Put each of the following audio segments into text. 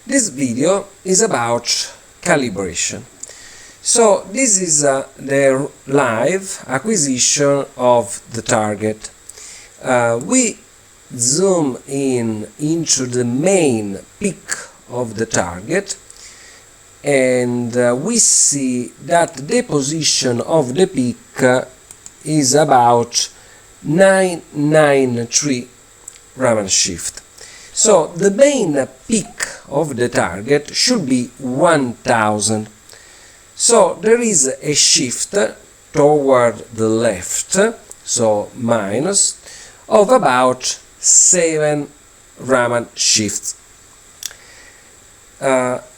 This video is about calibration. So this is the live acquisition of the target. We zoom in into the main peak of the target, and we see that the position of the peak is about 993 Raman shift. So the main peak of the target should be 1000. So there is a shift toward the left, so minus, of about 7 Raman shifts.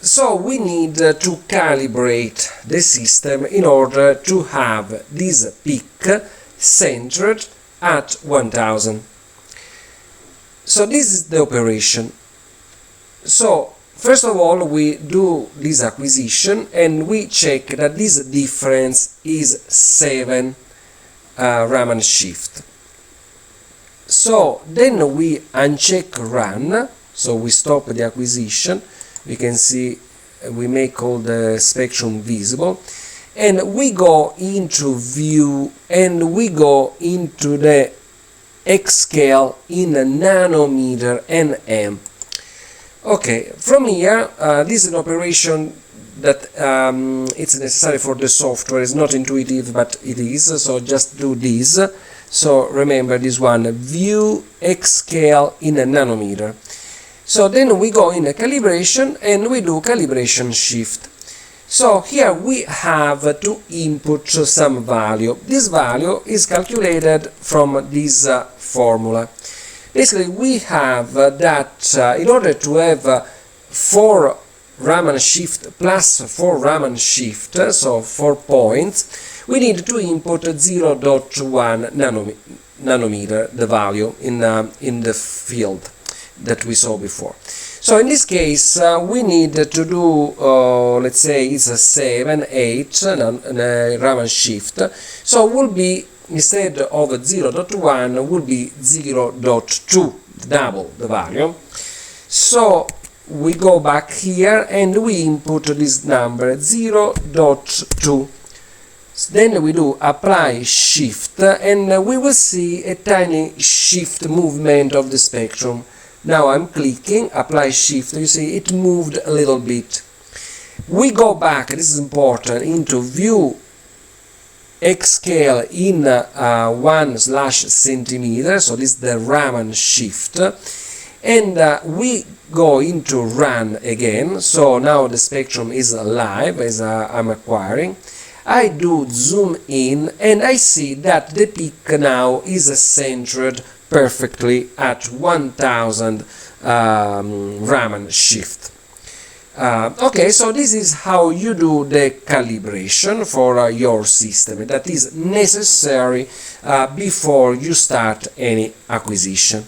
So we need to calibrate the system in order to have this peak centered at 1000. So this is the operation. So first of all, we do this acquisition and we check that this difference is 7 Raman shift. So then we uncheck run, so we stop the acquisition. We can see we make all the spectrum visible, and we go into view and we go into the X scale in nanometer nm. Okay, from here, this is an operation that it's necessary for the software. It's not intuitive, but it is, so just do this. So remember this one, view X scale in a nanometer. So then we go in a calibration and we do calibration shift. So here we have to input some value. This value is calculated from this formula. Basically, we have that in order to have 4 Raman shift plus 4 Raman shift, so 4 points, we need to input 0.1 nanometer, the value in the field that we saw before. So in this case, we need to do, let's say it's a 7, 8 Raman shift. So will be, instead of 0.1, will be 0.2, double the value. So we go back here and we input this number 0.2. Then we do apply shift and we will see a tiny shift movement of the spectrum. Now I'm clicking apply shift, you see it moved a little bit. We go back, this is important, into view X scale in 1/centimeter, so this is the Raman shift, and we go into run again. So now the spectrum is live as I'm acquiring. I do zoom in and I see that the peak now is centered perfectly at 1000 Raman shift. Okay, so this is how you do the calibration for your system. That is necessary before you start any acquisition.